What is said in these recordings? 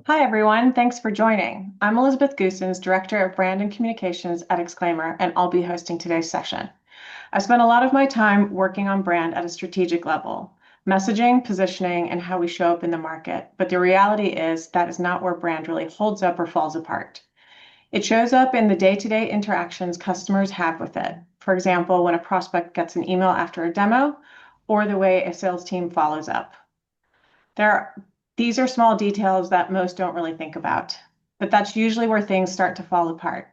Hi, everyone. Thanks for joining. I'm Elizabeth Goosens, Director of Brand and Communications at Exclaimer, and I'll be hosting today's session. I spent a lot of my time working on brand at a strategic level, messaging, positioning, and how we show up in the market. But the reality is that is not where brand really holds up or falls apart. It shows up in the day-to-day interactions customers have with it. For example, when a prospect gets an email after a demo, or the way a sales team follows up. There, these are small details that most don't really think about, but that's usually where things start to fall apart.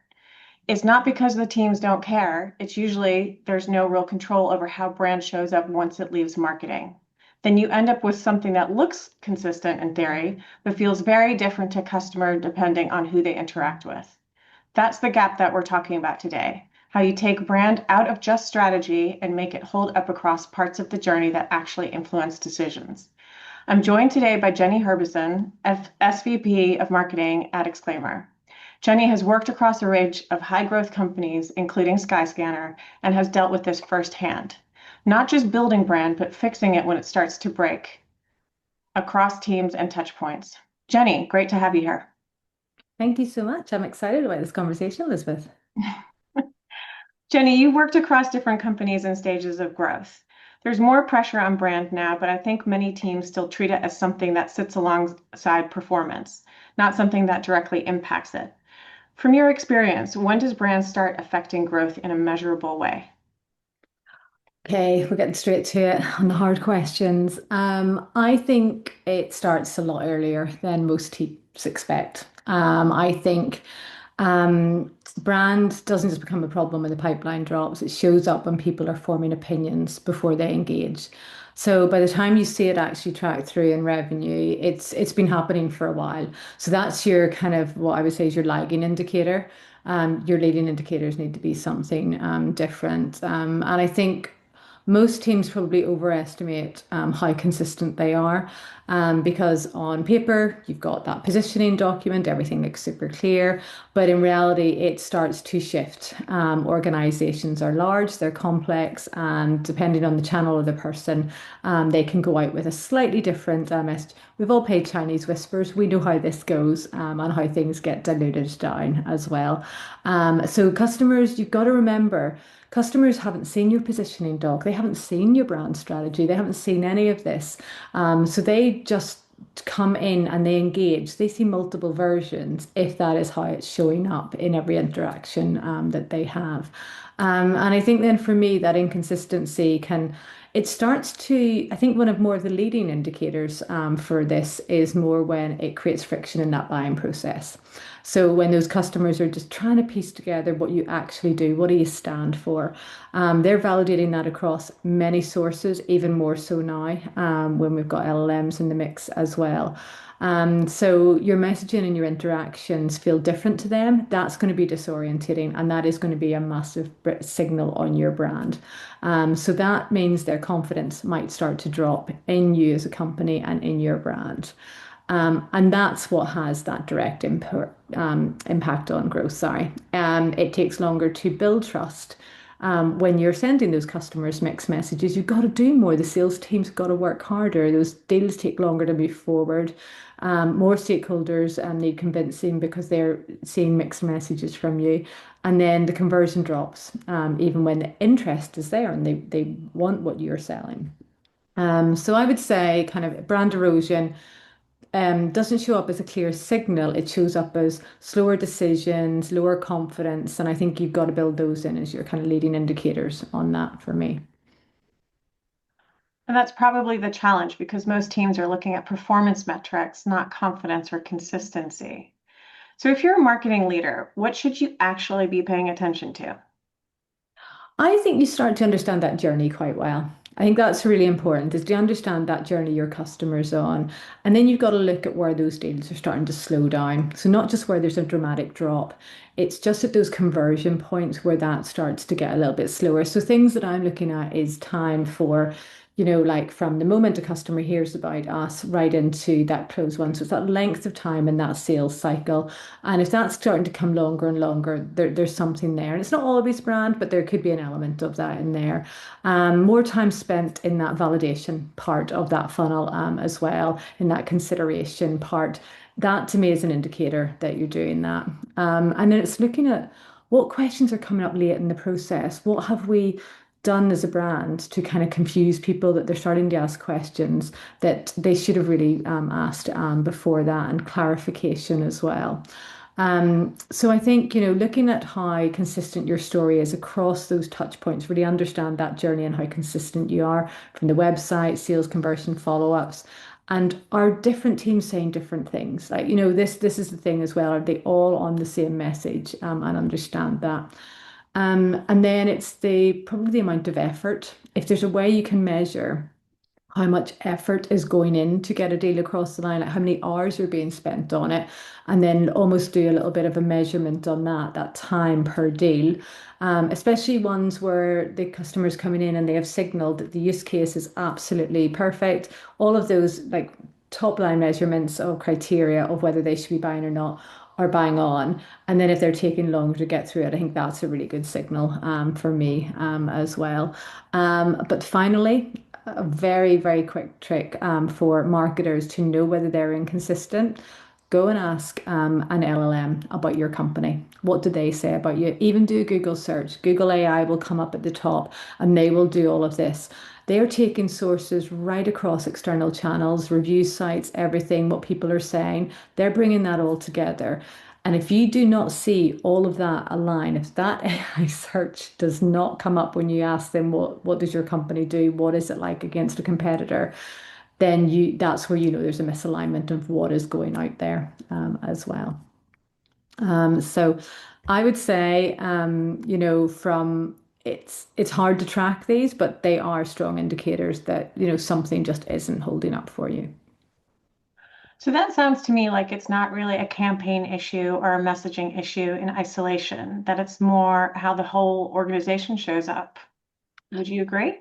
It's not because the teams don't care, it's usually there's no real control over how brand shows up once it leaves marketing. Then you end up with something that looks consistent in theory, but feels very different to customer depending on who they interact with. That's the gap that we're talking about today. How you take brand out of just strategy and make it hold up across parts of the journey that actually influence decisions. I'm joined today by Jenny Herbison, SVP of Marketing at Exclaimer. Jenny has worked across a range of high-growth companies, including Skyscanner, and has dealt with this firsthand. Not just building brand, but fixing it when it starts to break across teams and touch points. Jenny, great to have you here. Thank you so much. I'm excited about this conversation, Elizabeth. Jenny, you worked across different companies and stages of growth. There's more pressure on brand now, but I think many teams still treat it as something that sits alongside performance, not something that directly impacts it. From your experience, when does brand start affecting growth in a measurable way? Okay, we're getting straight to it on the hard questions. I think it starts a lot earlier than most teams expect. I think brand doesn't just become a problem when the pipeline drops. It shows up when people are forming opinions before they engage. So by the time you see it actually track through in revenue, it's been happening for a while. So that's your kind of what I would say is your lagging indicator. Your leading indicators need to be something different. And I think most teams probably overestimate how consistent they are because on paper you've got that positioning document, everything looks super clear, but in reality it starts to shift. Organizations are large, they're complex, and depending on the channel of the person, they can go out with a slightly different message. We've all paid Chinese whispers. We know how this goes and how things get diluted down as well. So customers, you've got to remember. Customers haven't seen your positioning doc. They haven't seen your brand strategy. They haven't seen any of this. So they just come in and they engage. They see multiple versions if that is how it's showing up in every interaction that they have. And I think then for me, that inconsistency it starts to, I think one of more of the leading indicators for this is more when it creates friction in that buying process. So when those customers are just trying to piece together what you actually do, what do you stand for? They're validating that across many sources, even more so now when we've got LLMs in the mix as well. So your messaging and your interactions feel different to them. That's going to be disorientating, and that is going to be a massive signal on your brand. So that means their confidence might start to drop in you as a company and in your brand. And that's what has that direct impact on growth. Sorry. It takes longer to build trust. When you're sending those customers mixed messages, you've got to do more. The sales team's got to work harder. Those deals take longer to move forward. More stakeholders need convincing because they're seeing mixed messages from you. And then the conversion drops, even when the interest is there and they want what you're selling. So I would say kind of brand erosion doesn't show up as a clear signal. It shows up as slower decisions, lower confidence, and I think you've got to build those in as your kind of leading indicators on that for me. And that's probably the challenge because most teams are looking at performance metrics, not confidence or consistency. So if you're a marketing leader, what should you actually be paying attention to? I think you start to understand that journey quite well. I think that's really important is to understand that journey your customer's on. And then you've got to look at where those deals are starting to slow down. So not just where there's a dramatic drop, it's just at those conversion points where that starts to get a little bit slower. So things that I'm looking at is time for, like from the moment a customer hears about us right into that close one. So it's that length of time in that sales cycle. And if that's starting to come longer and longer, there's something there. And it's not always brand, but there could be an element of that in there. More time spent in that validation part of that funnel as well, in that consideration part. That to me is an indicator that you're doing that. And then it's looking at what questions are coming up late in the process. What have we done as a brand to kind of confuse people that they're starting to ask questions that they should have really asked before that, and clarification as well. So I think, looking at how consistent your story is across those touch points, really understand that journey and how consistent you are from the website, sales conversion, follow-ups. And are different teams saying different things? Like, this is the thing as well. Are they all on the same message? And understand that. And then it's probably the amount of effort. If there's a way you can measure how much effort is going in to get a deal across the line, like how many hours are being spent on it, and then almost do a little bit of a measurement on that time per deal, especially ones where the customer's coming in and they have signaled that the use case is absolutely perfect. All of those like top line measurements or criteria of whether they should be buying or not are bang on. And then if they're taking longer to get through it, I think that's a really good signal for me as well. But finally, a very, very quick trick for marketers to know whether they're inconsistent. Go and ask an LLM about your company. What do they say about you? Even do a Google search. Google AI will come up at the top and they will do all of this. They are taking sources right across external channels, review sites, everything, what people are saying. They're bringing that all together. And if you do not see all of that align, if that AI search does not come up when you ask them what does your company do, what is it like against a competitor, then that's where you know there's a misalignment of what is going out there as well. So I would say, from it's hard to track these, but they are strong indicators that, something just isn't holding up for you. So that sounds to me like it's not really a campaign issue or a messaging issue in isolation, that it's more how the whole organization shows up. Would you agree?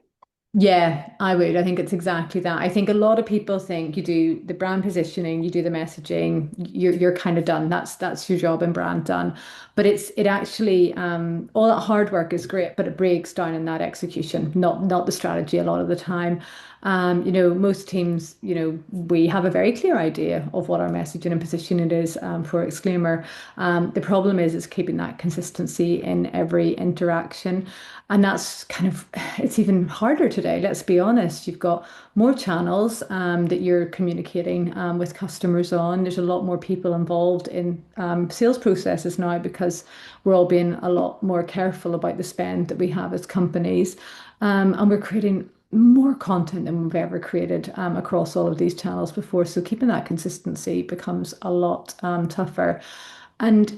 Yeah, I would. I think it's exactly that. I think a lot of people think you do the brand positioning, you do the messaging, you're kind of done. That's your job in brand done. But it actually all that hard work is great, but it breaks down in that execution, not the strategy a lot of the time. Most teams, we have a very clear idea of what our messaging and positioning is for Exclaimer. The problem is keeping that consistency in every interaction. And that's it's even harder today, let's be honest. You've got more channels that you're communicating with customers on. There's a lot more people involved in sales processes now because we're all being a lot more careful about the spend that we have as companies. And we're creating more content than we've ever created across all of these channels before. So keeping that consistency becomes a lot tougher. And,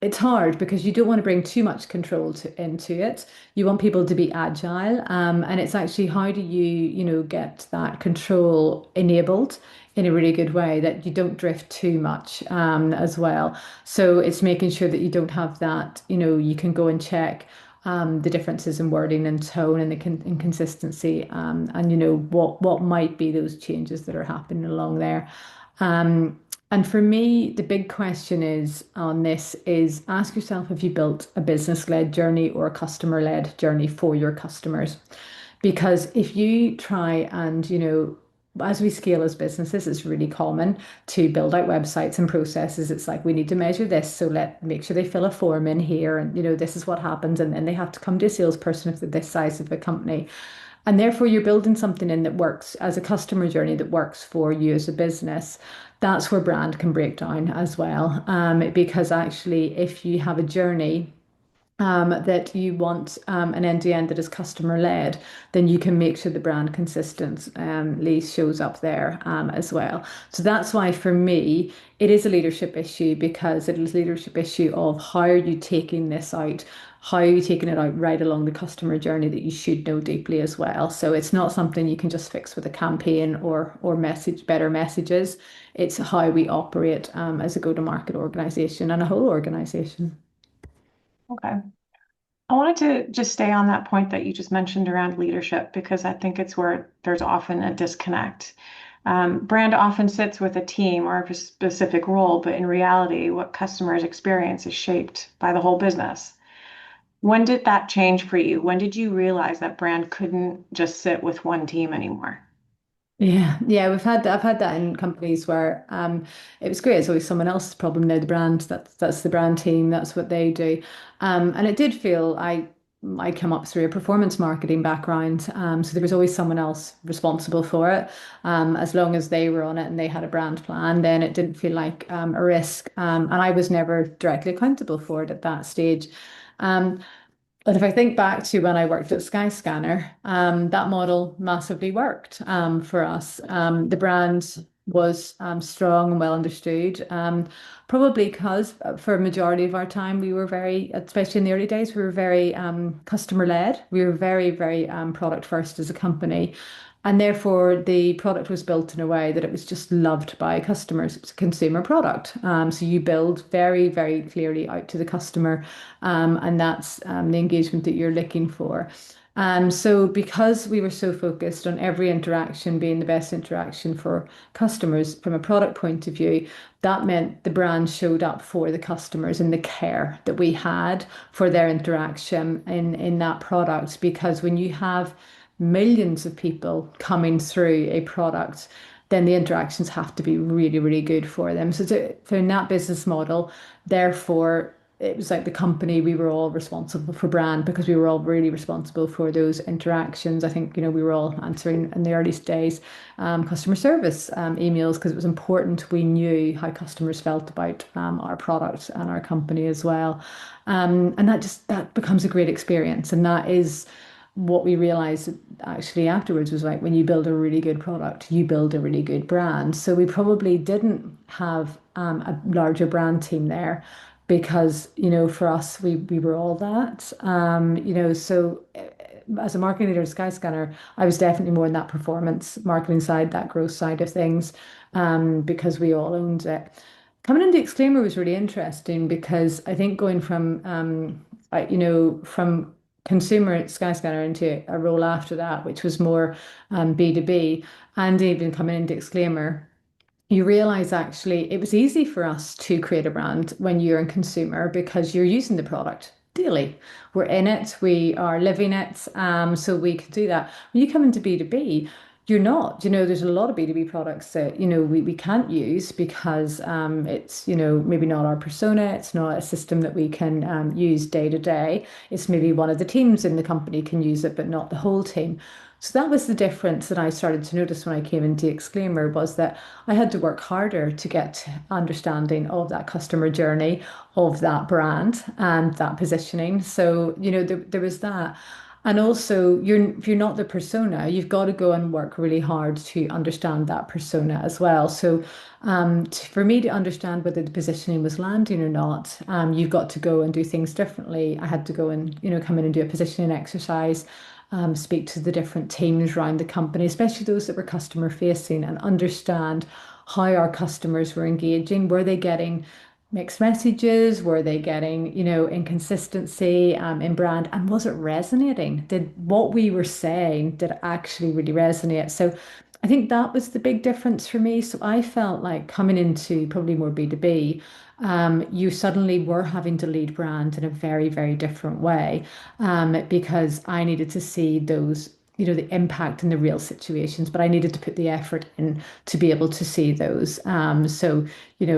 it's hard because you don't want to bring too much control into it. You want people to be agile, and it's actually how do you, get that control enabled in a really good way that you don't drift too much, as well. So it's making sure that you don't have that, you can go and check the differences in wording and tone and the inconsistency, and what might be those changes that are happening along there. And for me, the big question is on this is ask yourself, have you built a business-led journey or a customer-led journey for your customers? Because if you try and, as we scale as businesses, it's really common to build out websites and processes. It's like we need to measure this, so make sure they fill a form in here, and this is what happens, and then they have to come to a salesperson if they're this size of a company. And therefore, you're building something in that works as a customer journey that works for you as a business. That's where brand can break down as well. Because actually, if you have a journey that you want an end-to-end that is customer-led, then you can make sure the brand consistently shows up there as well. So that's why for me, it is a leadership issue because it is a leadership issue of how are you taking this out? How are you taking it out right along the customer journey that you should know deeply as well? So it's not something you can just fix with a campaign or message, better messages. It's how we operate as a go-to-market organization and a whole organization. Okay. I wanted to just stay on that point that you just mentioned around leadership because I think it's where there's often a disconnect. Brand often sits with a team or a specific role, but in reality, what customers experience is shaped by the whole business. When did that change for you? When did you realize that brand couldn't just sit with one team anymore? Yeah, yeah, I've had that in companies where it was great. It's always someone else's problem. They're the brand. That's the brand team. That's what they do. And it did feel I come up through a performance marketing background. So there was always someone else responsible for it. As long as they were on it and they had a brand plan, then it didn't feel like a risk. And I was never directly accountable for it at that stage. Um, but if I think back to when I worked at Skyscanner, that model massively worked for us. The brand was strong and well understood. Probably because for a majority of our time, we were very, especially in the early days, we were very customer led. We were very, very product first as a company. And therefore, the product was built in a way that it was just loved by customers. It's a consumer product. So you build very, very clearly out to the customer, and that's the engagement that you're looking for. So because we were so focused on every interaction being the best interaction for customers from a product point of view, that meant the brand showed up for the customers and the care that we had for their interaction in that product. Because when you have millions of people coming through a product, then the interactions have to be really, really good for them. So in that business model, therefore, it was like the company, we were all responsible for brand because we were all really responsible for those interactions. I think, we were all answering in the earliest days customer service emails because it was important we knew how customers felt about our product and our company as well. And that becomes a great experience. And that is what we realized actually afterwards was like when you build a really good product, you build a really good brand. So we probably didn't have a larger brand team there because, for us, we were all that. So as a marketing leader at Skyscanner, I was definitely more in that performance marketing side, that growth side of things, because we all owned it. Coming into Exclaimer was really interesting because I think going from from consumer at Skyscanner into a role after that, which was more B2B, and even coming into Exclaimer, you realize actually it was easy for us to create a brand when you're in consumer because you're using the product daily. We're in it, we are living it, so we could do that. When you come into B2B, you're not. There's a lot of B2B products that, we can't use because it's, maybe not our persona. It's not a system that we can use day to day. It's maybe one of the teams in the company can use it, but not the whole team. So that was the difference that I started to notice when I came into Exclaimer was that I had to work harder to get understanding of that customer journey, of that brand and that positioning. So, there was that. And also, if you're not the persona, you've got to go and work really hard to understand that persona as well. So, for me to understand whether the positioning was landing or not, you've got to go and do things differently. I had to go and, come in and do a positioning exercise, speak to the different teams around the company, especially those that were customer facing, and understand how our customers were engaging. Were they getting mixed messages? Were they getting, inconsistency in brand? And was it resonating? Did what we were saying, did it actually really resonate? So I think that was the big difference for me. So I felt like coming into probably more B2B, you suddenly were having to lead brand in a very, very different way, because I needed to see those, the impact in the real situations, but I needed to put the effort in to be able to see those. So,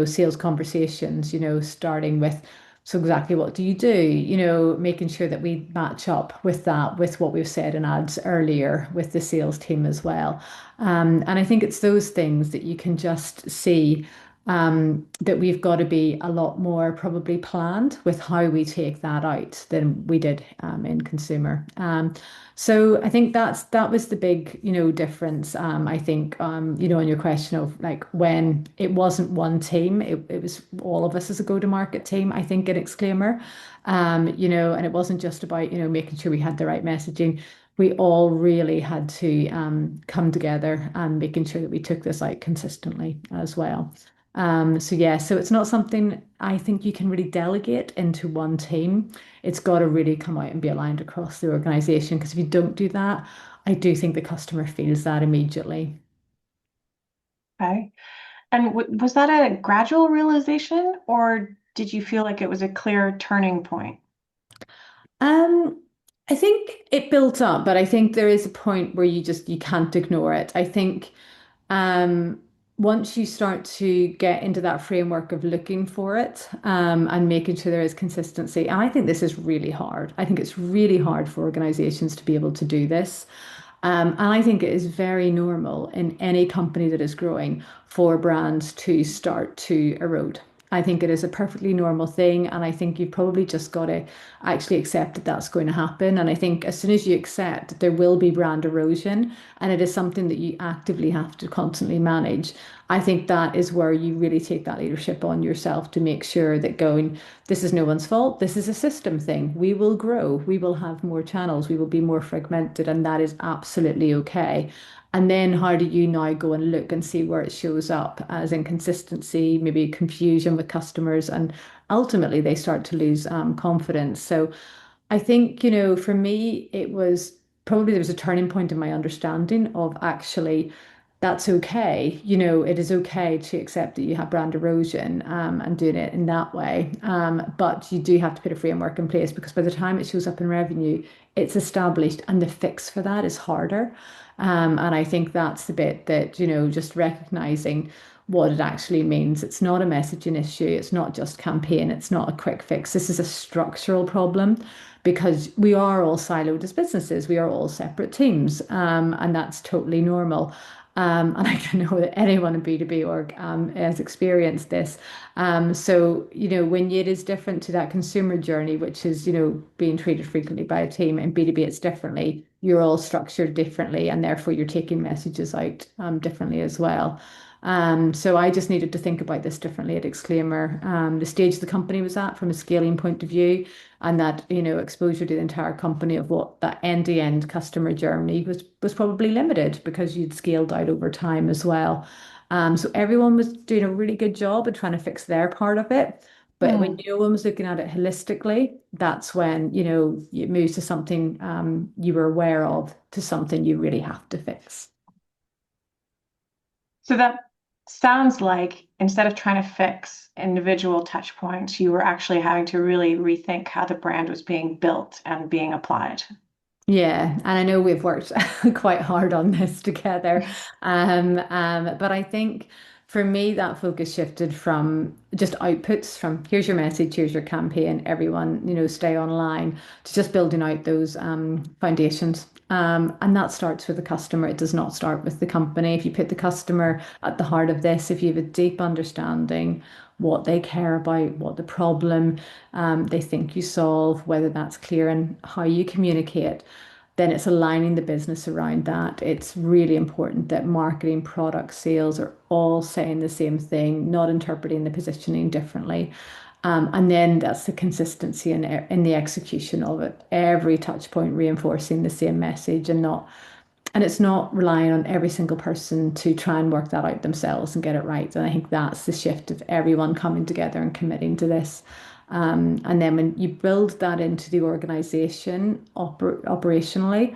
sales conversations, starting with, so exactly what do you do? Making sure that we match up with that, with what we've said in ads earlier with the sales team as well. And I think it's those things that you can just see that we've got to be a lot more probably planned with how we take that out than we did in consumer. So I think that was the big, difference. I think, on your question of like when it wasn't one team, it was all of us as a go-to-market team, I think, at Exclaimer. And it wasn't just about, making sure we had the right messaging. We all really had to come together and making sure that we took this out consistently as well. So yeah, so it's not something I think you can really delegate into one team. It's got to really come out and be aligned across the organization because if you don't do that, I do think the customer feels that immediately. Okay. And was that a gradual realization, or did you feel like it was a clear turning point? Um, I think it built up, but I think there is a point where you can't ignore it. I think um, once you start to get into that framework of looking for it and making sure there is consistency, and I think this is really hard. I think it's really hard for organizations to be able to do this. And I think it is very normal in any company that is growing for brands to start to erode. I think it is a perfectly normal thing. And I think you've probably just got to actually accept that that's going to happen. And I think as soon as you accept that there will be brand erosion and it is something that you actively have to constantly manage, I think that is where you really take that leadership on yourself to make sure that going, this is no one's fault. This is a system thing. We will grow. We will have more channels. We will be more fragmented, and that is absolutely okay. And then how do you now go and look and see where it shows up as inconsistency, maybe confusion with customers, and ultimately they start to lose confidence. So I think, for me, it was probably there was a turning point in my understanding of actually that's okay. It is okay to accept that you have brand erosion and doing it in that way. But you do have to put a framework in place because by the time it shows up in revenue, it's established and the fix for that is harder. And I think that's the bit that, just recognizing what it actually means. It's not a messaging issue. It's not just campaign. It's not a quick fix. This is a structural problem because we are all siloed as businesses. We are all separate teams, and that's totally normal. And I don't know that anyone in B2B org has experienced this. So, when it is different to that consumer journey, which is, being treated frequently by a team, and B2B, it's differently. You're all structured differently, and therefore you're taking messages out differently as well. So I just needed to think about this differently at Exclaimer, the stage the company was at from a scaling point of view, and that, exposure to the entire company of what that end-to-end customer journey was probably limited because you'd scaled out over time as well. So everyone was doing a really good job at trying to fix their part of it. But when Hmm. no one was looking at it holistically, that's when, it moves to something you were aware of to something you really have to fix. So that sounds like instead of trying to fix individual touch points, you were actually having to really rethink how the brand was being built and being applied. Yeah, and I know we've worked quite hard on this together. But I think for me, that focus shifted from just outputs from here's your message, here's your campaign, everyone, stay online, to just building out those foundations. And that starts with the customer. It does not start with the company. If you put the customer at the heart of this, if you have a deep understanding what they care about, what the problem they think you solve, whether that's clear and how you communicate, then it's aligning the business around that. It's really important that marketing, product, sales are all saying the same thing, not interpreting the positioning differently. And then that's the consistency in the execution of it. Every touch point reinforcing the same message and it's not relying on every single person to try and work that out themselves and get it right. And I think that's the shift of everyone coming together and committing to this. And then when you build that into the organization operationally,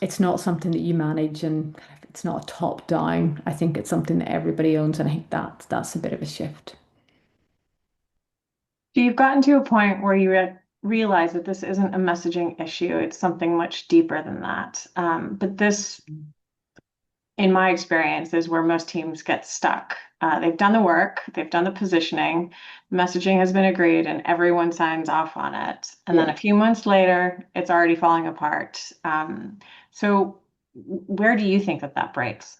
it's not something that you manage and it's not a top down. I think it's something that everybody owns. And I think that's a bit of a shift. So you've gotten to a point where you realize that this isn't a messaging issue, it's something much deeper than that. But this, in my experience, is where most teams get stuck. They've done the work, they've done the positioning, messaging has been agreed, and everyone signs off on it. And then Yeah. a few months later, it's already falling apart. So where do you think that that breaks?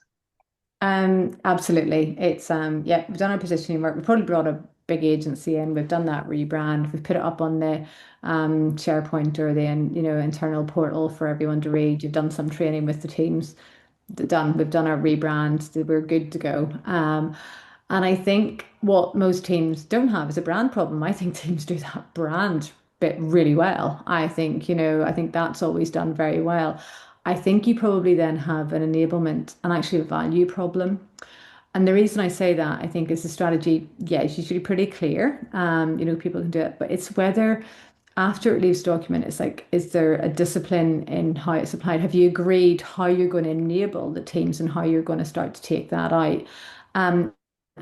Absolutely. It's yeah, we've done our positioning work. We've probably brought a big agency in. We've done that rebrand. We've put it up on the SharePoint or the internal portal for everyone to read. You've done some training with the teams. Done. We've done our rebrand. We're good to go. And I think what most teams don't have is a brand problem. I think teams do that brand bit really well. I think that's always done very well. I think you probably then have an enablement and actually a value problem. And the reason I say that, I think, is the strategy, yeah, it's usually pretty clear. People can do it, but it's whether after it leaves document, it's like, is there a discipline in how it's applied? Have you agreed how you're going to enable the teams and how you're going to start to take that out? Um,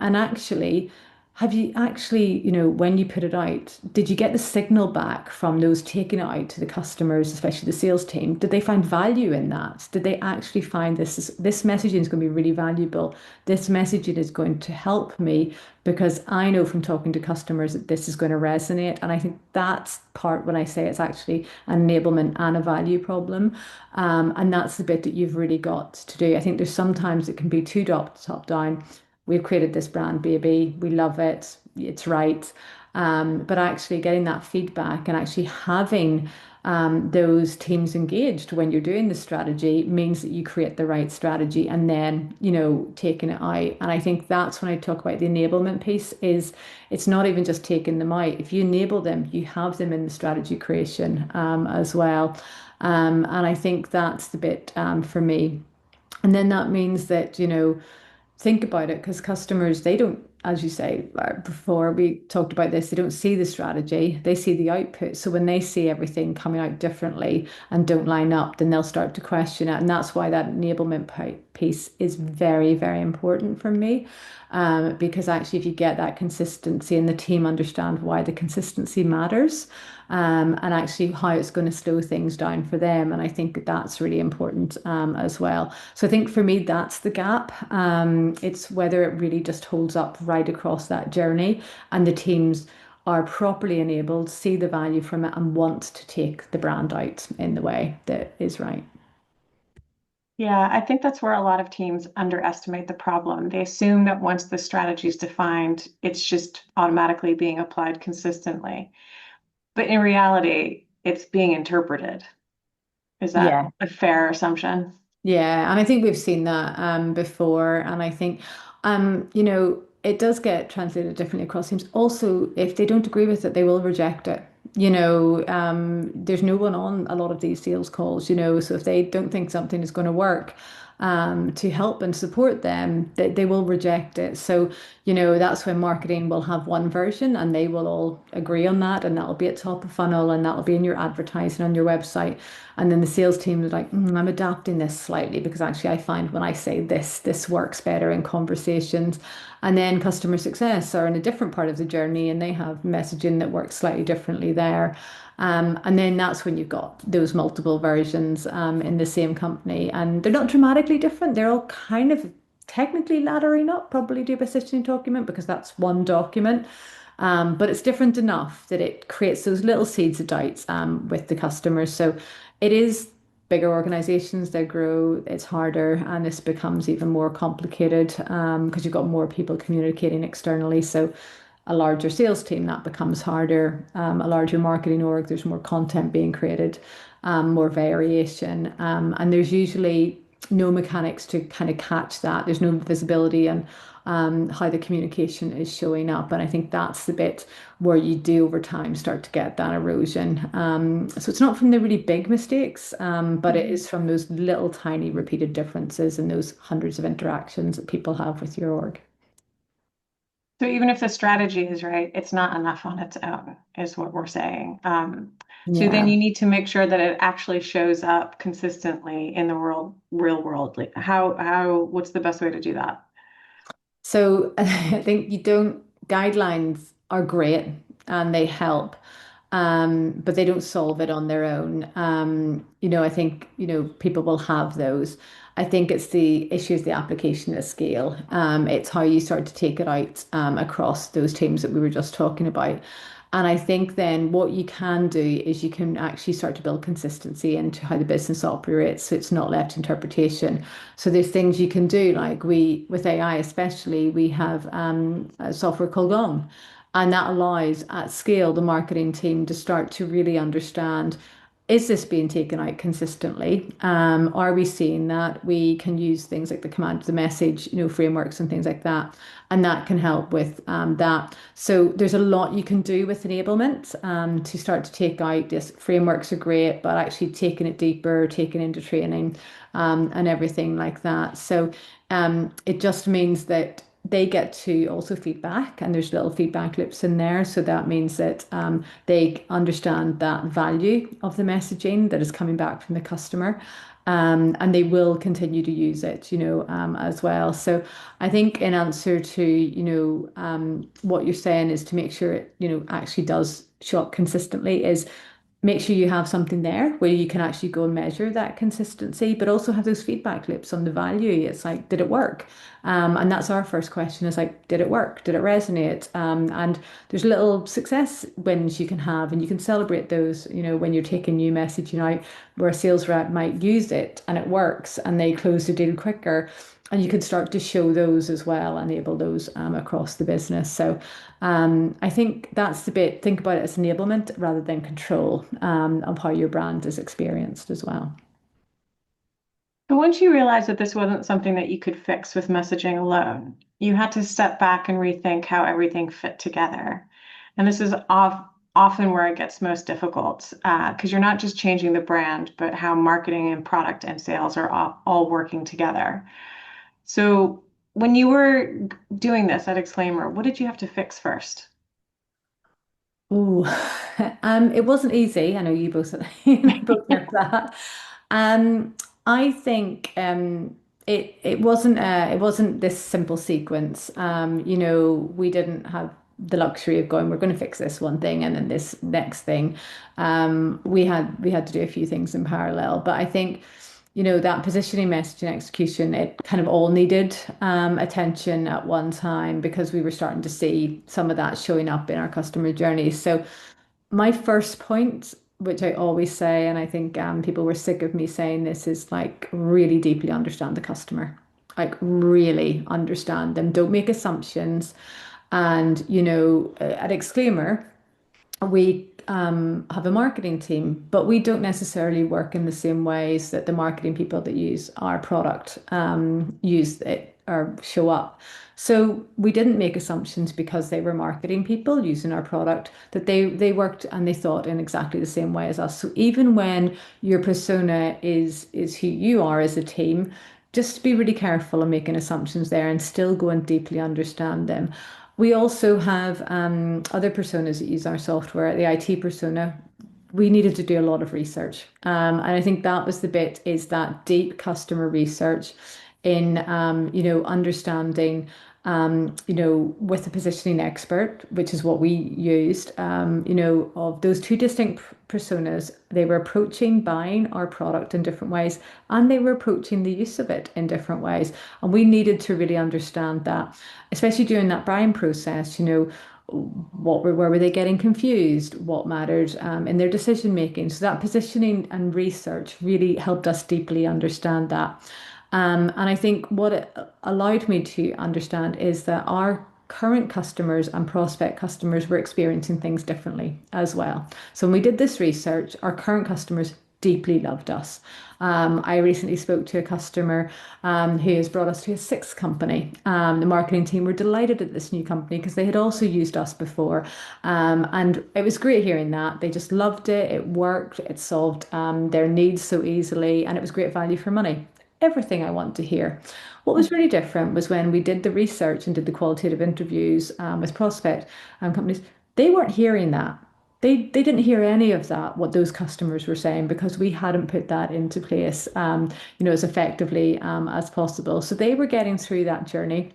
and actually, have you actually, when you put it out, did you get the signal back from those taking it out to the customers, especially the sales team? Did they find value in that? Did they actually find this messaging is going to be really valuable? This messaging is going to help me because I know from talking to customers that this is going to resonate. And I think that's part when I say it's actually an enablement and a value problem. And that's the bit that you've really got to do. I think there's sometimes it can be too top down. We've created this brand, baby. We love it. It's right. But actually getting that feedback and actually having those teams engaged when you're doing the strategy means that you create the right strategy and then, taking it out. And I think that's when I talk about the enablement piece is it's not even just taking them out. If you enable them, you have them in the strategy creation as well. And I think that's the bit for me. And then that means that, think about it because customers, they don't, as you say, before we talked about this, they don't see the strategy, they see the output. So when they see everything coming out differently and don't line up, then they'll start to question it. And that's why that enablement piece is very, very important for me. Because actually, if you get that consistency and the team understand why the consistency matters, and actually how it's going to slow things down for them. And I think that's really important as well. So I think for me, that's the gap. It's whether it really just holds up right across that journey and the teams are properly enabled, see the value from it, and want to take the brand out in the way that is right. Yeah, I think that's where a lot of teams underestimate the problem. They assume that once the strategy is defined, it's just automatically being applied consistently. But in reality, it's being interpreted. Is that Yeah. a fair assumption? Yeah, and I think we've seen that before, and I think it does get translated differently across teams. Also, if they don't agree with it, they will reject it. There's no one on a lot of these sales calls, so if they don't think something is going to work, to help and support them, they will reject it. So, that's when marketing will have one version and they will all agree on that, and that'll be at top of funnel and that'll be in your advertising on your website. And then the sales team is like, I'm adapting this slightly because actually I find when I say this works better in conversations. And then customer success are in a different part of the journey and they have messaging that works slightly differently there. And then that's when you've got those multiple versions in the same company. And they're not dramatically different. They're all kind of technically laddering up, probably do a positioning document because that's one document. But it's different enough that it creates those little seeds of doubts with the customers. So it is bigger organizations that grow, it's harder and this becomes even more complicated because you've got more people communicating externally. So a larger sales team, that becomes harder. A larger marketing org, there's more content being created, more variation. And there's usually no mechanics to kind of catch that. There's no visibility and how the communication is showing up. And I think that's the bit where you do over time start to get that erosion. So it's not from the really big mistakes, but it is from those little tiny repeated differences and those hundreds of interactions that people have with your org. So even if the strategy is right, it's not enough on its own, is what we're saying. So then Yeah. you need to make sure that it actually shows up consistently in the real world. Like what's the best way to do that? So I think guidelines are great and they help, but they don't solve it on their own. I think, people will have those. I think it's the issue is the application at scale. It's how you start to take it out across those teams that we were just talking about. And I think then what you can do is you can actually start to build consistency into how the business operates. So it's not left to interpretation. So there's things you can do, like with AI especially, we have a software called Gong. And that allows at scale the marketing team to start to really understand, is this being taken out consistently? Are we seeing that? We can use things like the command to the message, frameworks and things like that. And that can help with that. So there's a lot you can do with enablement to start to take out this. Frameworks are great, but actually taking it deeper, taking into training and everything like that. So it just means that they get to also feedback, and there's little feedback loops in there. So that means that they understand that value of the messaging that is coming back from the customer. And they will continue to use it, as well. So I think in answer to, what you're saying is to make sure it, actually does show up consistently is make sure you have something there where you can actually go and measure that consistency, but also have those feedback loops on the value. It's like, did it work? And that's our first question is like, did it work? Did it resonate? And there's little success wins you can have, and you can celebrate those, when you're taking new messaging out where a sales rep might use it and it works and they close the deal quicker. And you can start to show those as well, enable those across the business. So I think that's the bit, think about it as enablement rather than control of how your brand is experienced as well. But once you realized that this wasn't something that you could fix with messaging alone, you had to step back and rethink how everything fit together. And this is often where it gets most difficult because you're not just changing the brand, but how marketing and product and sales are all working together. So when you were doing this at Exclaimer, what did you have to fix first? Oh, it wasn't easy. I know you both both know that. Um, I think it wasn't this simple sequence. We didn't have the luxury of going, we're going to fix this one thing and then this next thing. We had to do a few things in parallel, but I think that positioning, messaging, execution, it kind of all needed attention at one time because we were starting to see some of that showing up in our customer journeys. So my first point, which I always say, and I think people were sick of me saying this, is like really deeply understand the customer. Like really understand them. Don't make assumptions. And, at Exclaimer, we have a marketing team, but we don't necessarily work in the same ways that the marketing people that use our product use it or show up. So we didn't make assumptions because they were marketing people using our product that they worked and they thought in exactly the same way as us. So even when your persona is who you are as a team, just be really careful of making assumptions there and still go and deeply understand them. We also have other personas that use our software, the IT persona. We needed to do a lot of research. And I think that was the bit is that deep customer research in, understanding, with a positioning expert, which is what we used, of those two distinct personas, they were approaching buying our product in different ways, and they were approaching the use of it in different ways. And we needed to really understand that, especially during that buying process, where were they getting confused? What mattered in their decision making? So that positioning and research really helped us deeply understand that. And I think what it allowed me to understand is that our current customers and prospect customers were experiencing things differently as well. So when we did this research, our current customers deeply loved us. I recently spoke to a customer who has brought us to a sixth company. The marketing team were delighted at this new company because they had also used us before. And it was great hearing that. They just loved it. It worked. It solved their needs so easily. And it was great value for money. Everything I want to hear. What was really different was when we did the research and did the qualitative interviews with prospect companies, they weren't hearing that. They didn't hear any of that, what those customers were saying, because we hadn't put that into place, as effectively as possible. So they were getting through that journey,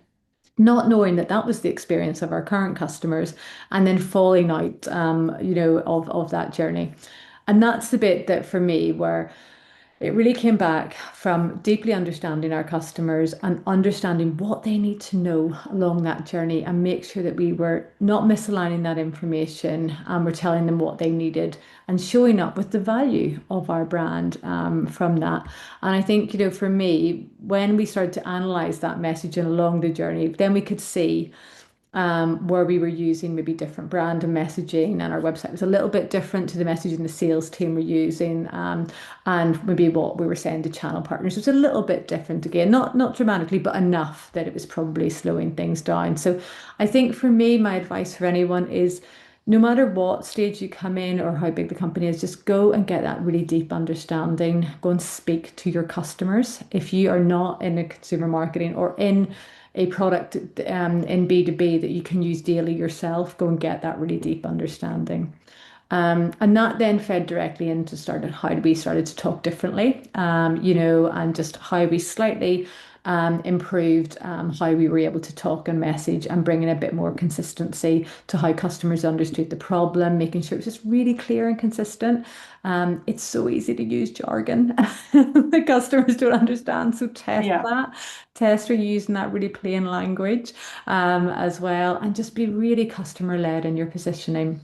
not knowing that that was the experience of our current customers, and then falling out, of that journey. And that's the bit that for me, where it really came back from deeply understanding our customers and understanding what they need to know along that journey and make sure that we were not misaligning that information and we're telling them what they needed and showing up with the value of our brand from that. And I think, for me, when we started to analyze that messaging along the journey, then we could see where we were using maybe different brand and messaging, and our website was a little bit different to the messaging the sales team were using, and maybe what we were saying to channel partners was a little bit different again, not dramatically, but enough that it was probably slowing things down. So I think for me, my advice for anyone is no matter what stage you come in or how big the company is, just go and get that really deep understanding. Go and speak to your customers. If you are not in a consumer marketing or in a product in B2B that you can use daily yourself, go and get that really deep understanding. And that then fed directly into started how we started to talk differently, and just how we slightly improved how we were able to talk and message and bring in a bit more consistency to how customers understood the problem, making sure it was just really clear and consistent. It's so easy to use jargon the customers don't understand, so test Yeah. that. Test are using that really plain language as well, and just be really customer led in your positioning.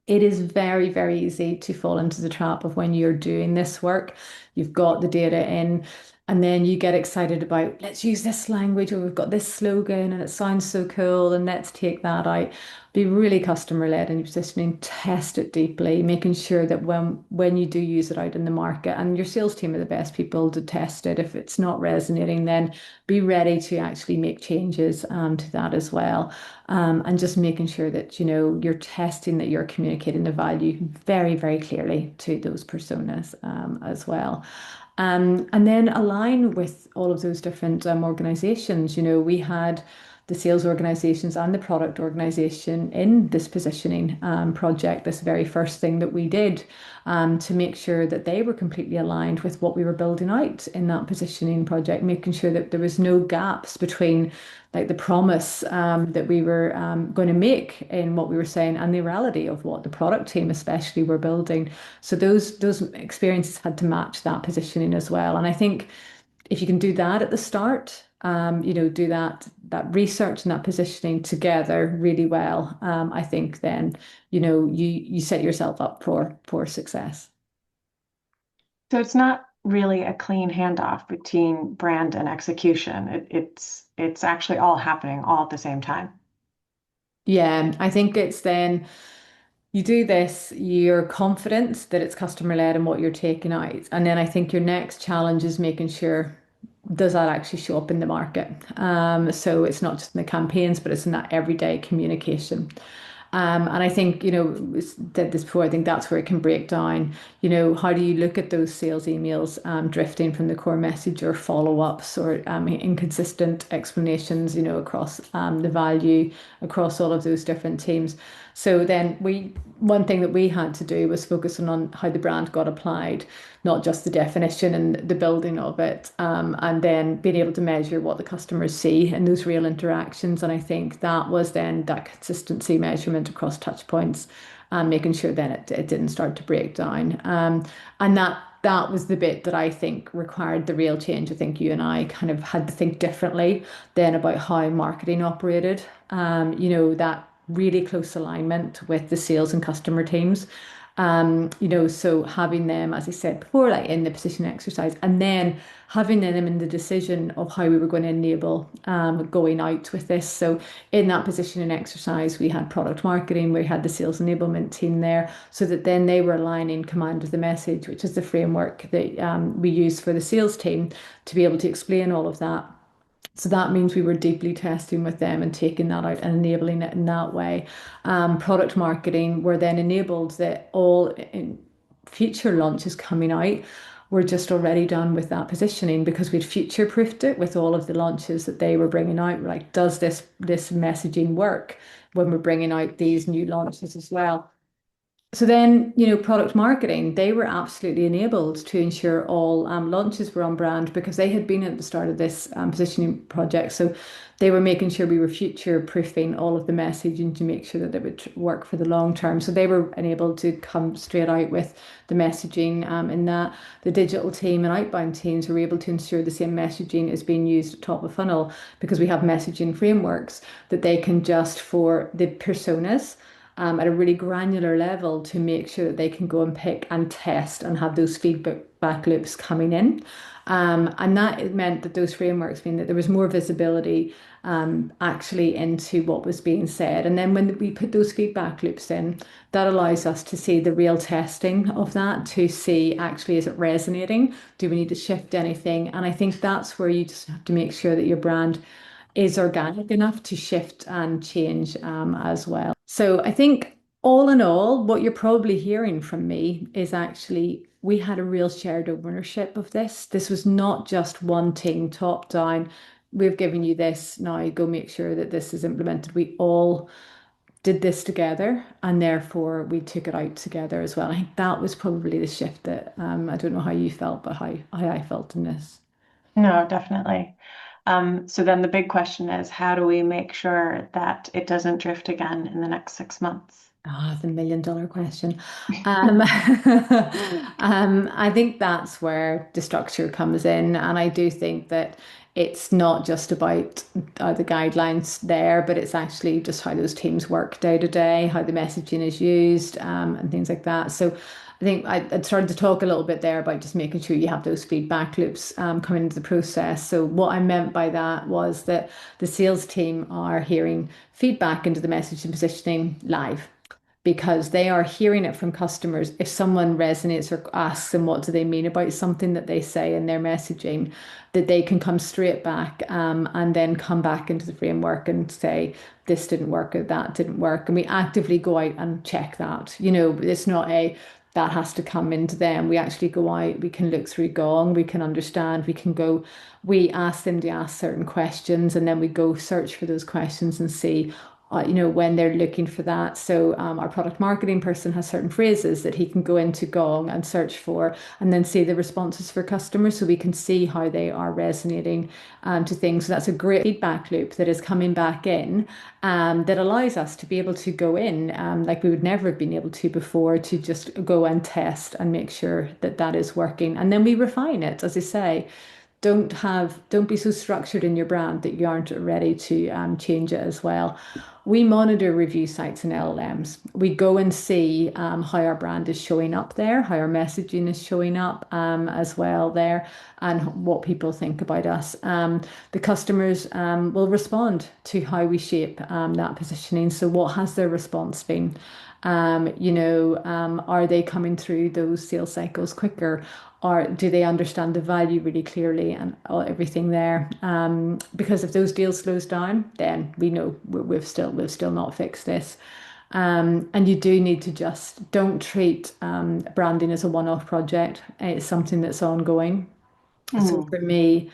It is very, very easy to fall into the trap of when you're doing this work, you've got the data in, and then you get excited about, let's use this language, or we've got this slogan and it sounds so cool, and let's take that out. Be really customer led in your positioning, test it deeply, making sure that when you do use it out in the market, and your sales team are the best people to test it. If it's not resonating, then be ready to actually make changes to that as well. And just making sure that you're testing that you're communicating the value very, very clearly to those personas as well. And then align with all of those different organizations. We had the sales organizations and the product organization in this positioning project, this very first thing that we did to make sure that they were completely aligned with what we were building out in that positioning project, making sure that there was no gaps between like the promise that we were going to make in what we were saying and the reality of what the product team especially were building. So those experiences had to match that positioning as well. And I think if you can do that at the start, do that research and that positioning together really well, I think then you set yourself up for success. So it's not really a clean handoff between brand and execution. It's actually all happening all at the same time. Yeah, I think it's then you do this, you're confident that it's customer led and what you're taking out. And then I think your next challenge is making sure does that actually show up in the market? So it's not just in the campaigns, but it's in that everyday communication. And I think, did this before, I think that's where it can break down. How do you look at those sales emails drifting from the core message or follow-ups or inconsistent explanations, across the value across all of those different teams. So then one thing that we had to do was focus on how the brand got applied, not just the definition and the building of it, and then being able to measure what the customers see in those real interactions. And I think that was then that consistency measurement across touch points and making sure then it didn't start to break down. And that was the bit that I think required the real change. I think you and I kind of had to think differently then about how marketing operated. That really close alignment with the sales and customer teams. So having them, as I said before, like in the position exercise, and then having them in the decision of how we were going to enable going out with this. So in that position and exercise, we had product marketing, we had the sales enablement team there, so that then they were aligning command of the message, which is the framework that we use for the sales team to be able to explain all of that. So that means we were deeply testing with them and taking that out and enabling it in that way. Product marketing were then enabled that all in future launches coming out were just already done with that positioning because we'd future proofed it with all of the launches that they were bringing out. We're like, does this messaging work when we're bringing out these new launches as well? So then, product marketing, they were absolutely enabled to ensure all launches were on brand because they had been at the start of this positioning project. So they were making sure we were future proofing all of the messaging to make sure that it would work for the long term. So they were enabled to come straight out with the messaging in that. The digital team and outbound teams were able to ensure the same messaging is being used at top of funnel because we have messaging frameworks that they can just for the personas at a really granular level to make sure that they can go and pick and test and have those feedback loops coming in. And that meant that those frameworks mean that there was more visibility actually into what was being said. And then when we put those feedback loops in, that allows us to see the real testing of that to see actually is it resonating? Do we need to shift anything? And I think that's where you just have to make sure that your brand is organic enough to shift and change as well. So I think all in all, what you're probably hearing from me is actually we had a real shared ownership of this. This was not just one team top down. We've given you this, now go make sure that this is implemented. We all did this together, and therefore we took it out together as well. I think that was probably the shift that I don't know how you felt, but how I felt in this. No, definitely. So then the big question is, how do we make sure that it doesn't drift again in the next 6 months? Ah, the million-dollar question. I think that's where the structure comes in, and I do think that it's not just about the guidelines there, but it's actually just how those teams work day to day, how the messaging is used, and things like that. So I think I started to talk a little bit there about just making sure you have those feedback loops coming into the process. So what I meant by that was that the sales team are hearing feedback into the messaging positioning live because they are hearing it from customers. If someone resonates or asks them what do they mean about something that they say in their messaging, that they can come straight back and then come back into the framework and say, this didn't work or that didn't work. And we actively go out and check that. It's not that has to come into them. We actually go out, we can look through Gong, we can understand, we ask them to ask certain questions, and then we go search for those questions and see when they're looking for that. So our product marketing person has certain phrases that he can go into Gong and search for and then see the responses for customers so we can see how they are resonating to things. So that's a great feedback loop that is coming back in that allows us to be able to go in like we would never have been able to before to just go and test and make sure that that is working. And then we refine it, as I say. Don't be so structured in your brand that you aren't ready to change it as well. We monitor review sites and LLMs. We go and see how our brand is showing up there, how our messaging is showing up as well there, and what people think about us. The customers will respond to how we shape that positioning. So, what has their response been? Are they coming through those sales cycles quicker? Or do they understand the value really clearly and everything there? Because if those deals slows down, then we know we've still not fixed this. And you do need to just don't treat branding as a one-off project. It's something that's ongoing. So Mm. for me,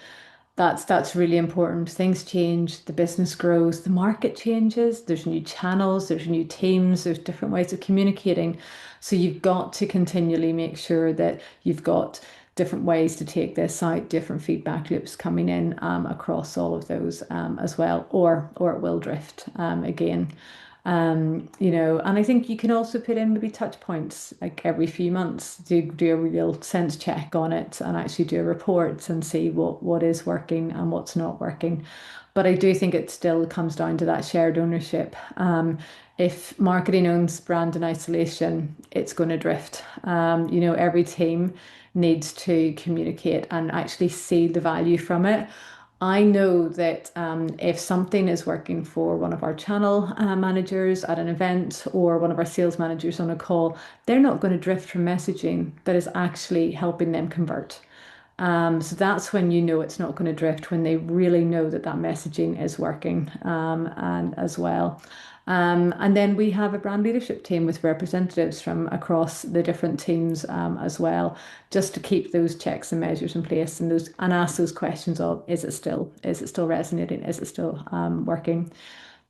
that's really important. Things change, the business grows, the market changes, there's new channels, there's new teams, there's different ways of communicating. So you've got to continually make sure that you've got different ways to take this out, different feedback loops coming in across all of those as well, or it will drift again. And I think you can also put in maybe touch points like every few months, do a real sense check on it and actually do a report and see what is working and what's not working. But I do think it still comes down to that shared ownership. If marketing owns brand in isolation, it's going to drift. Every team needs to communicate and actually see the value from it. I know that if something is working for one of our channel managers at an event or one of our sales managers on a call, they're not going to drift from messaging that is actually helping them convert. So that's when you know it's not going to drift, when they really know that that messaging is working and as well. And then we have a brand leadership team with representatives from across the different teams as well, just to keep those checks and measures in place and ask those questions of is it still resonating? Is it still working?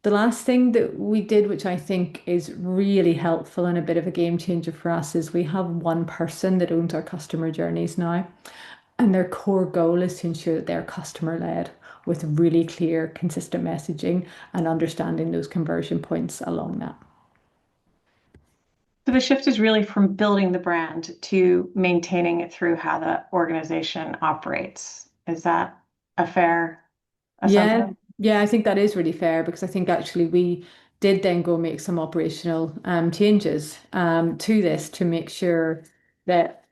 The last thing that we did, which I think is really helpful and a bit of a game changer for us, is we have one person that owns our customer journeys now. And their core goal is to ensure that they're customer led with really clear, consistent messaging and understanding those conversion points along that. So the shift is really from building the brand to maintaining it through how the organization operates. Is that a fair Yeah, assessment? yeah, I think that is really fair because I think actually we did then go make some operational changes to this to make sure that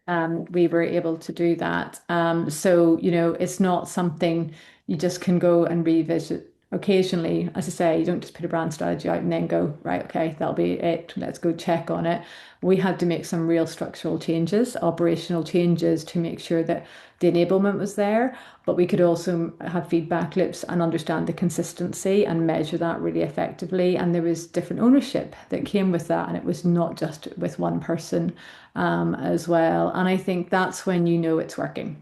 we were able to do that. So it's not something you just can go and revisit occasionally. As I say, you don't just put a brand strategy out and then go, right, okay, that'll be it. Let's go check on it. We had to make some real structural changes, operational changes to make sure that the enablement was there, but we could also have feedback loops and understand the consistency and measure that really effectively. And there was different ownership that came with that, and it was not just with one person as well. And I think that's when you know it's working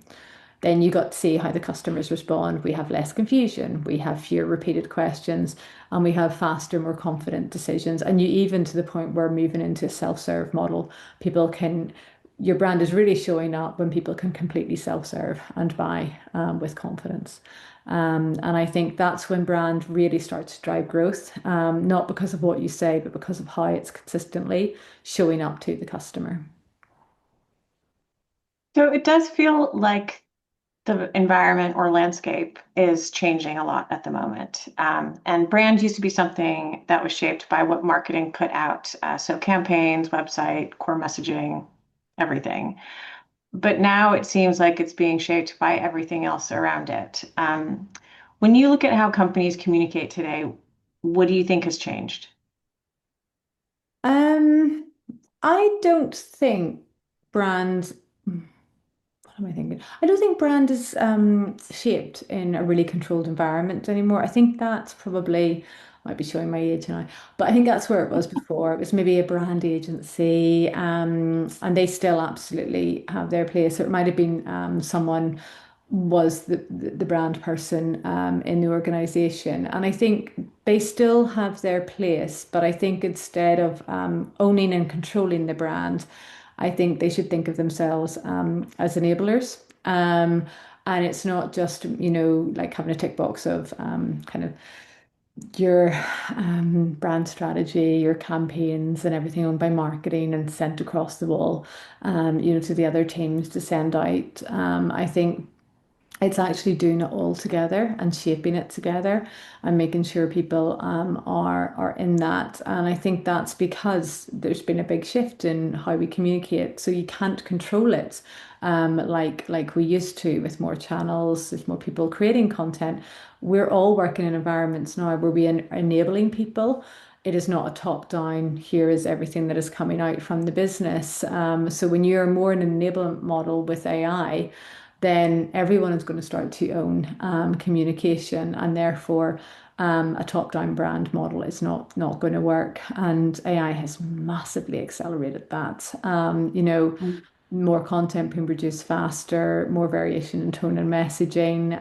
then you got to see how the customers respond. We have less confusion, we have fewer repeated questions, and we have faster, more confident decisions. And you even to the point where moving into a self-serve model, people can, your brand is really showing up when people can completely self-serve and buy with confidence. And I think that's when brand really starts to drive growth, not because of what you say, but because of how it's consistently showing up to the customer. So it does feel like the environment or landscape is changing a lot at the moment. And brand used to be something that was shaped by what marketing put out. So campaigns, website, core messaging, everything. But now it seems like it's being shaped by everything else around it. When you look at how companies communicate today, what do you think has changed? Um, I don't think brand. What am I thinking? I don't think brand is shaped in a really controlled environment anymore. I think that's probably, might be showing my age now, but I think that's where it was before. It was maybe a brand agency, and they still absolutely have their place. So it might have been someone was the brand person in the organization. And I think they still have their place, but I think instead of owning and controlling the brand, I think they should think of themselves as enablers. And it's not just, like having a tick box of kind of your brand strategy, your campaigns, and everything owned by marketing and sent across the wall, to the other teams to send out. I think it's actually doing it all together and shaping it together and making sure people are in that. And I think that's because there's been a big shift in how we communicate. So you can't control it like we used to with more channels, with more people creating content. We're all working in environments now where we are enabling people. It is not a top down, here is everything that is coming out from the business. So when you're more in an enablement model with AI, then everyone is going to start to own communication, and therefore a top-down brand model is not going to work. And AI has massively accelerated that. More content being produced faster, more variation in tone and messaging.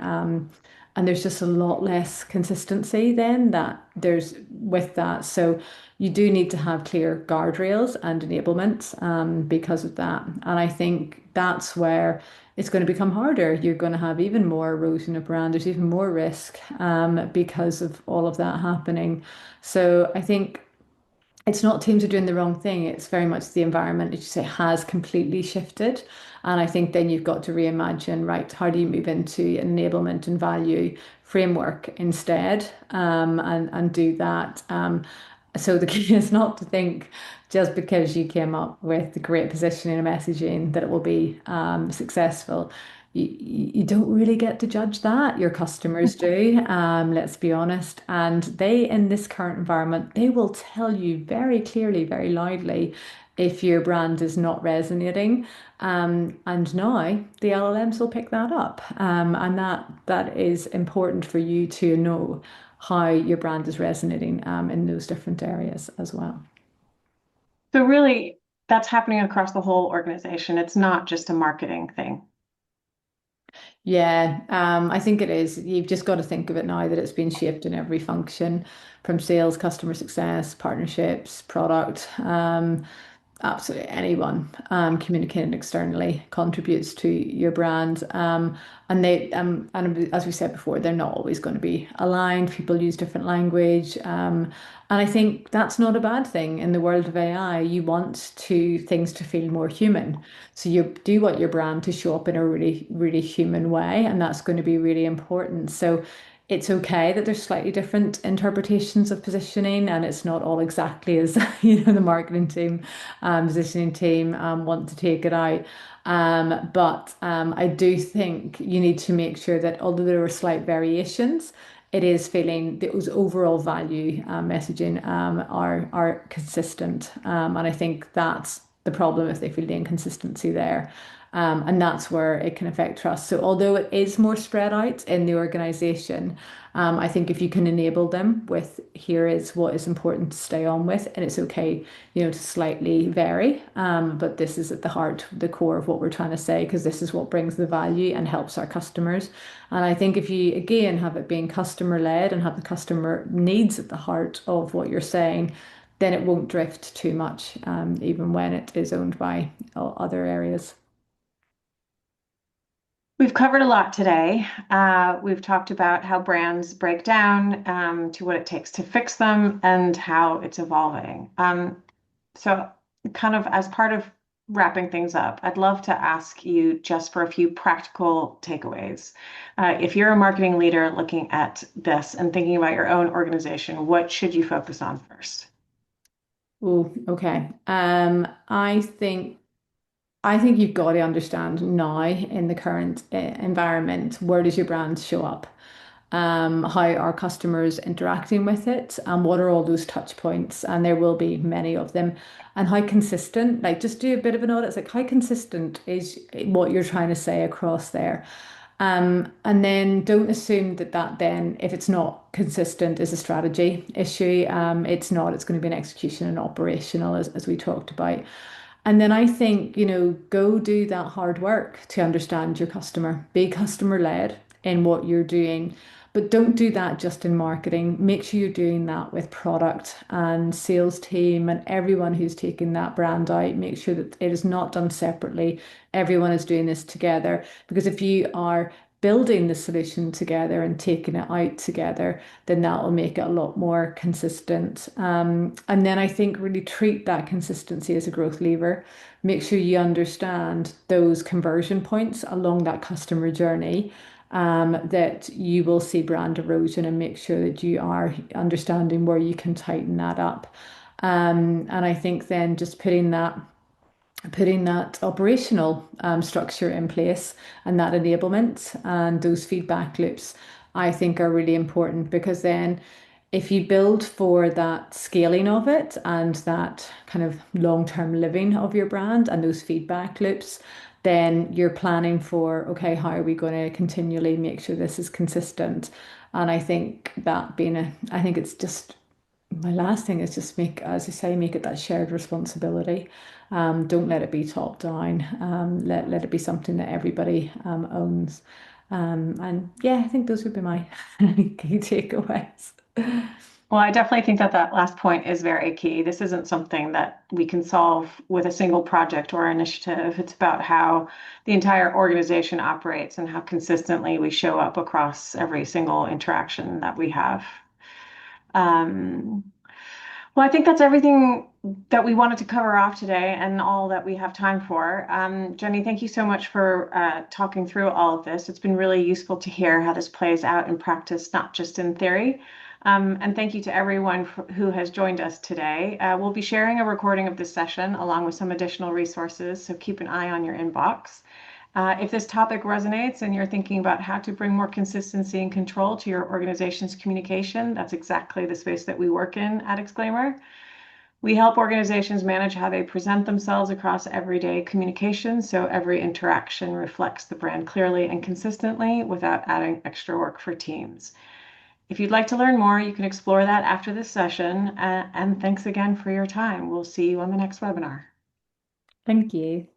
And there's just a lot less consistency then that there's with that. So you do need to have clear guardrails and enablement because of that. And I think that's where it's going to become harder. You're going to have even more erosion of brand. There's even more risk because of all of that happening. So I think it's not teams are doing the wrong thing. It's very much the environment, as you say, has completely shifted. And I think then you've got to reimagine, right, how do you move into an enablement and value framework instead, and do that. So the key is not to think just because you came up with the great positioning and messaging that it will be successful. You don't really get to judge that. Your customers do, let's be honest. And they, in this current environment, they will tell you very clearly, very loudly, if your brand is not resonating. And now the LLMs will pick that up. And that is important for you to know how your brand is resonating in those different areas as well. So really, that's happening across the whole organization. It's not just a marketing thing. Yeah, I think it is. You've just got to think of it now that it's been shaped in every function from sales, customer success, partnerships, product. Absolutely anyone communicating externally contributes to your brand. And as we said before, they're not always going to be aligned. People use different language. And I think that's not a bad thing in the world of AI. You want things to feel more human. So you do want your brand to show up in a really, really human way, and that's going to be really important. So it's okay that there's slightly different interpretations of positioning, and it's not all exactly as the marketing team, positioning team want to take it out. But I do think you need to make sure that although there are slight variations, it is feeling those overall value messaging are consistent. And I think that's the problem if they feel the inconsistency there. And that's where it can affect trust. So although it is more spread out in the organization, I think if you can enable them with here is what is important to stay on with, and it's okay, to slightly vary. But this is at the heart, the core of what we're trying to say, because this is what brings the value and helps our customers. And I think if you again have it being customer led and have the customer needs at the heart of what you're saying, then it won't drift too much, even when it is owned by other areas. We've covered a lot today. We've talked about how brands break down to what it takes to fix them and how it's evolving. So, kind of as part of wrapping things up, I'd love to ask you just for a few practical takeaways. If you're a marketing leader looking at this and thinking about your own organization, what should you focus on first? Oh, okay. I think you've got to understand now in the current environment, where does your brand show up? How are customers interacting with it? And what are all those touch points? And there will be many of them. And how consistent, like just do a bit of an audit. It's like how consistent is what you're trying to say across there? And then don't assume that then, if it's not consistent, is a strategy issue. It's not, it's going to be an execution and operational, as we talked about. And then I think, go do that hard work to understand your customer. Be customer led in what you're doing, but don't do that just in marketing. Make sure you're doing that with product and sales team and everyone who's taking that brand out. Make sure that it is not done separately. Everyone is doing this together. Because if you are building the solution together and taking it out together, then that will make it a lot more consistent. And then I think really treat that consistency as a growth lever. Make sure you understand those conversion points along that customer journey, that you will see brand erosion, and make sure that you are understanding where you can tighten that up. And I think then just putting that operational structure in place and that enablement and those feedback loops, I think are really important, because then if you build for that scaling of it and that kind of long-term living of your brand and those feedback loops, then you're planning for, okay, how are we going to continually make sure this is consistent? And I think I think it's just my last thing is just make, as you say, make it that shared responsibility. Don't let it be top down. Let it be something that everybody owns. And yeah, I think those would be my key takeaways. Well, I definitely think that that last point is very key. This isn't something that we can solve with a single project or initiative. It's about how the entire organization operates and how consistently we show up across every single interaction that we have. Um, well, I think that's everything that we wanted to cover off today and all that we have time for. Jenny, thank you so much for talking through all of this. It's been really useful to hear how this plays out in practice, not just in theory. And thank you to everyone who has joined us today. We'll be sharing a recording of this session along with some additional resources, so keep an eye on your inbox. If this topic resonates and you're thinking about how to bring more consistency and control to your organization's communication, that's exactly the space that we work in at Exclaimer. We help organizations manage how they present themselves across everyday communication, so every interaction reflects the brand clearly and consistently without adding extra work for teams. If you'd like to learn more, you can explore that after this session. And thanks again for your time. We'll see you on the next webinar. Thank you.